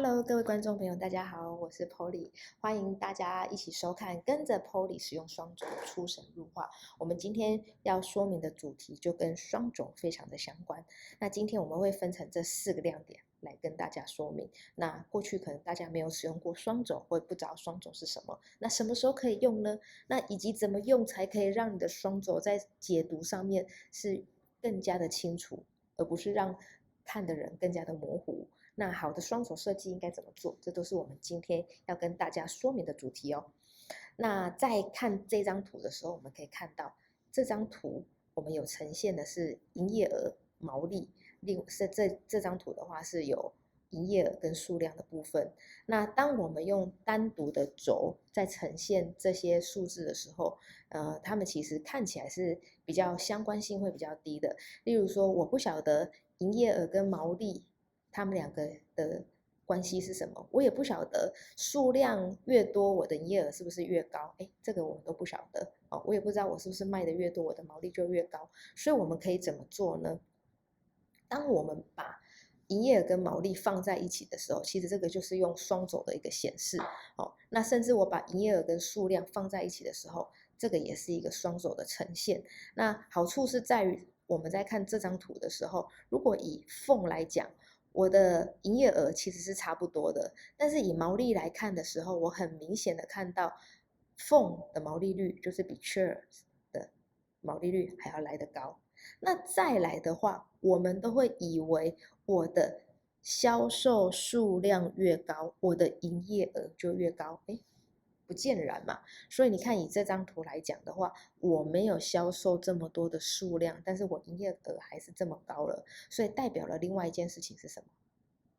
Hello，各位观众朋友，大家好，我是 Polly，欢迎大家一起收看，跟着 Polly 使用双肘出神入化。我们今天要说明的主题就跟双肘非常的相关。那今天我们会分成这4个亮点来跟大家说明。那过去可能大家没有使用过双肘，或不知道双肘是什么，那什么时候可以用呢？那以及怎么用才可以让你的双肘在解读上面是更加的清楚，而不是让看的人更加的模糊。那好的双手设计应该怎么做？这都是我们今天要跟大家说明的主题哦。那在看这张图的时候，我们可以看到这张图我们有呈现的是营业额、毛利，这张图的话是有营业额跟数量的部分。那当我们用单独的轴在呈现这些数字的时候，它们其实看起来是比较相关性会比较低的。例如说，我不晓得营业额跟毛利他们两个的关系是什么，我也不晓得数量越多，我的营业额是不是越高？哎，这个我们都不晓得哦，我也不知道我是不是卖的越多，我的毛利就越高。所以我们可以怎么做呢？当我们把营业额跟毛利放在一起的时候，其实这个就是用双轴的一个显示哦。那甚至我把营业额跟数量放在一起的时候，这个也是一个双轴的呈现。那好处是在于我们在看这张图的时候，如果以凤来讲，我的营业额其实是差不多的，但是以毛利来看的时候，我很明显的看到凤的毛利率就是比 Cheers 的毛利率还要来得高。那再来的话，我们都会以为我的销售数量越高，我的营业额就越高。诶，不尽然嘛。所以你看，以这张图来讲的话，我没有销售这么多的数量，但是我营业额还是这么高了，所以代表了另外一件事情是什么？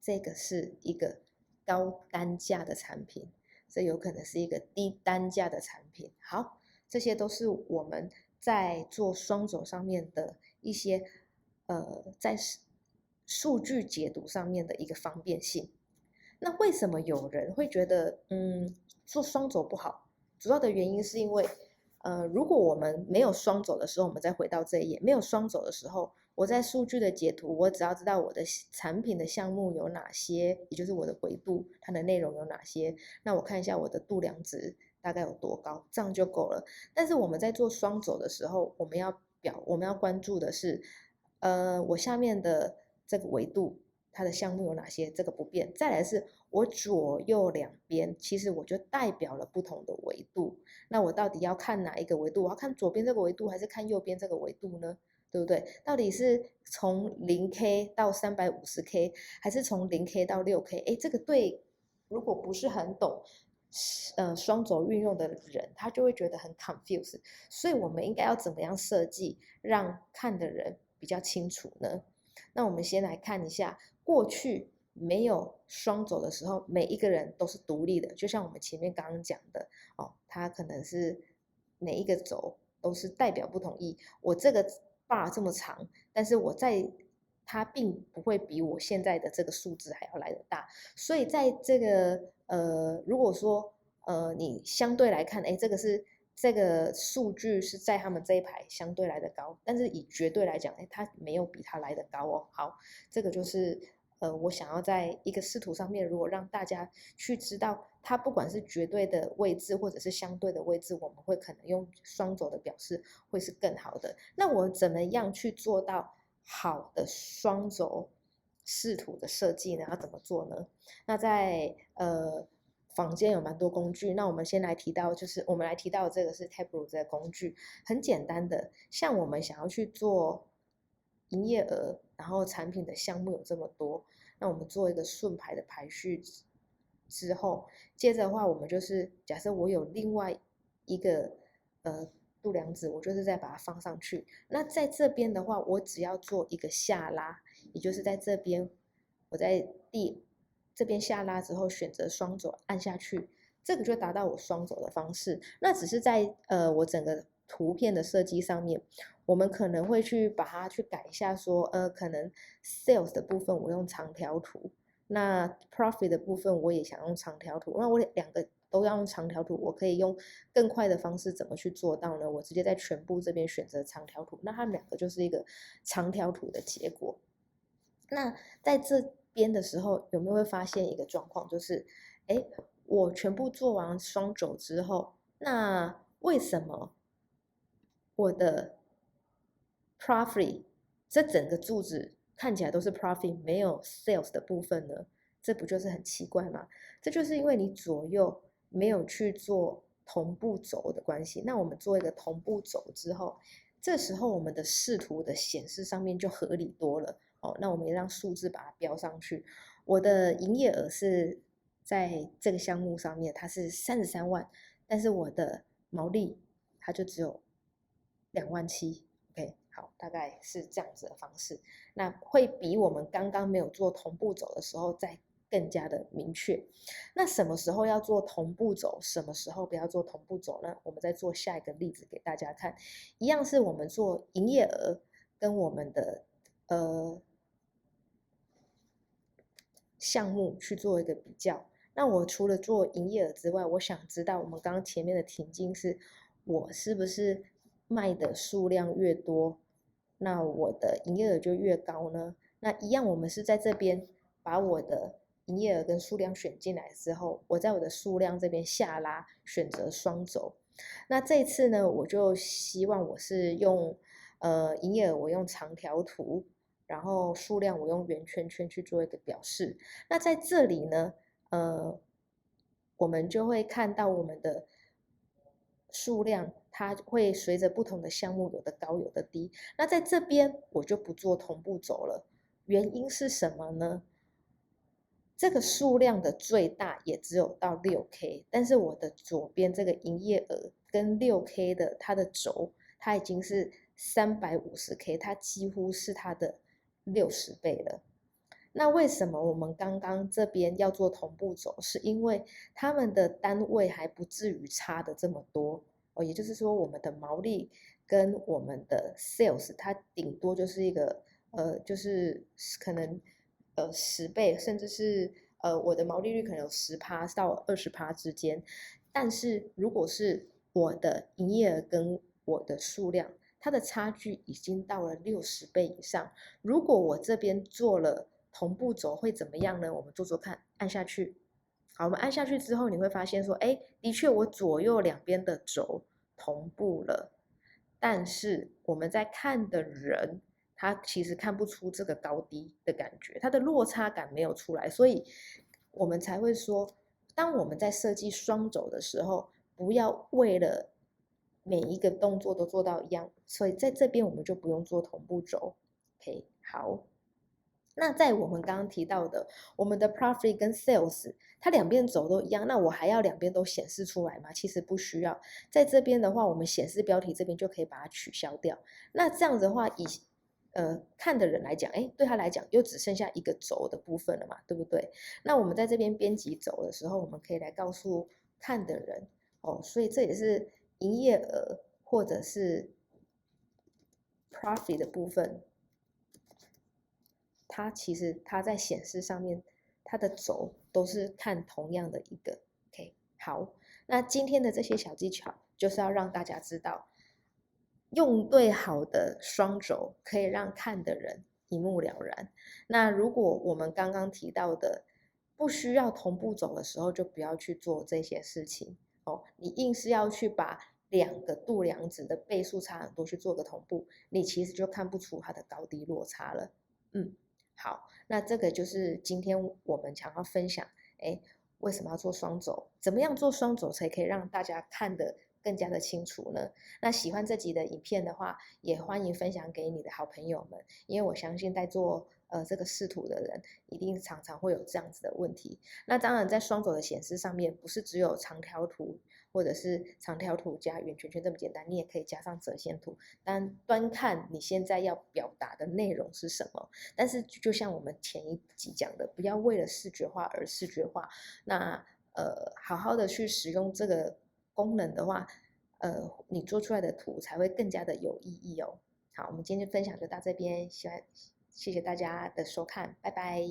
这个是一个高单价的产品，这有可能是一个低单价的产品。好，这些都是我们在做双轴上面的一些在数据解读上面的一个方便性。那为什么有人会觉得做双轴不好？主要的原因是因为如果我们没有双轴的时候，我们再回到这一页，没有双轴的时候，我在数据的解读，我只要知道我的产品的项目有哪些，也就是我的维度，它的内容有哪些，那我看一下我的度量值大概有多高，这样就够了。但是我们在做双轴的时候，我们要关注的是，我下面的这个维度，它的项目有哪些，这个不变。再来是我左右两边，其实我就代表了不同的维度。那我到底要看哪一个维度？我要看左边这个维度，还是看右边这个维度呢？对不对？到底是从0K 到350K，还是从0K 到6K？哎，这个对，如果不是很懂双轴运用的人，他就会觉得很 confused。所以我们应该要怎么样设计，让看的人比较清楚呢？那我们先来看一下过去没有双轴的时候，每一个人都是独立的，就像我们前面刚刚讲的哦，它可能是每一个轴都是代表不同意。我这个 bar 这么长，但是它并不会比我现在的这个数字还要来得大，所以在这个如果说你相对来看，哎，这个数据是在他们这一排相对来的高，但是以绝对来讲，哎，它没有比它来的高哦。好，这个就是我想要在一个视图上面，如果让大家去知道它不管是绝对的位置或者是相对的位置，我们会可能用双轴的表示会是更好的。那我怎么样去做到好的双轴视图的设计呢？要怎么做呢？那在坊间有蛮多工具，那我们先来提到，就是我们来提到这个是 Tableau 这个工具，很简单的，像我们想要去做营业额，然后产品的项目有这么多，那我们做一个顺排的排序之后，接着的话，我们就是假设我有另外一个度量值，我就是再把它放上去。那在这边的话，我只要做一个下拉，也就是在这边，我在这边下拉之后选择双轴按下去，这个就达到我双轴的方式。那只是在我整个图片的设计上面，我们可能会去把它去改一下说，可能 sales 的部分我用长条图，那 profit 的部分我也想用长条图，那我两个都要用长条图，我可以用更快的方式怎么去做到呢？我直接在全部这边选择长条图，那它们两个就是一个长条图的结果。那在编的时候，有没有会发现一个状况，就是我全部做完双轴之后，那为什么我的 profit 这整个柱子看起来都是 profit，没有 sales 的部分呢？这不就是很奇怪吗？这就是因为你左右没有去做同步轴的关系。那我们做一个同步轴之后，这时候我们的视图的显示上面就合理多了。那我们也让数字把它标上去。我的营业额是在这个项目上面，它是33万，但是我的毛利它就只有2.7万。OK， 好，大概是这样子的方式。那会比我们刚刚没有做同步走的时候再更加的明确。那什么时候要做同步走，什么时候不要做同步走呢？我们再做下一个例子给大家看。一样是我们做营业额跟我们的项目去做一个比较。那我除了做营业额之外，我想知道我们刚刚前面的情境是，我是不是卖的数量越多，那我的营业额就越高呢？那一样，我们是在这边把我的营业额跟数量选进来之后，我在我的数量这边下拉，选择双轴。那这次呢，我就希望我是用营业额我用长条图，然后数量我用圆圈圈去做一个表示。那在这里呢，我们就会看到我们的数量，它会随着不同的项目有的高有的低。那在这边我就不做同步轴了，原因是什么呢？这个数量的最大也只有到6K，但是我的左边这个营业额跟6K 的它的轴，它已经是350K，它几乎是它的60倍了。那为什么我们刚刚这边要做同步轴？是因为他们的单位还不至于差的这么多也就是说，我们的毛利跟我们的 sales， 它顶多就是一个就是可能10倍，甚至是我的毛利率可能有10%到20%之间。但是如果是我的营业额跟我的数量，它的差距已经到了60倍以上。如果我这边做了同步轴会怎么样呢？我们做做看，按下去。好，我们按下去之后，你会发现说，的确我左右两边的轴同步了，但是我们在看的人，他其实看不出这个高低的感觉，它的落差感没有出来，所以我们才会说，当我们在设计双轴的时候，不要为了每一个动作都做到一样，所以在这边我们就不用做同步轴。OK， 好。那在我们刚刚提到的，我们的 profit 跟 sales， 它两边轴都一样，那我还要两边都显示出来吗？其实不需要。在这边的话，我们显示标题这边就可以把它取消掉。那这样子的话，以看的人来讲，对他来讲又只剩下一个轴的部分了嘛，对不对？那我们在这边编辑轴的时候，我们可以来告诉看的人所以这也是营业额或者是 profit 的部分。它其实它在显示上面，它的轴都是看同样的一个。OK， 好，那今天的这些小技巧就是要让大家知道，用对好的双轴可以让看的人一目了然。那如果我们刚刚提到的不需要同步走的时候，就不要去做这些事情你硬是要去把两个度量值的倍数差很多去做个同步，你其实就看不出它的高低落差了。好，那这个就是今天我们想要分享，为什么要做双轴？怎么样做双轴才可以让大家看得更加的清楚呢？那喜欢这集的影片的话，也欢迎分享给你的好朋友们，因为我相信在做这个视图的人，一定常常会有这样子的问题。那当然，在双轴的显示上面，不是只有长条图或者是长条图加圆圈圈这么简单，你也可以加上折线图。但端看你现在要表达的内容是什么。但是就像我们前一集讲的，不要为了视觉化而视觉化。那好好的去使用这个功能的话，你做出来的图才会更加的有意义哦。好，我们今天的分享就到这边，谢谢大家的收看，拜拜。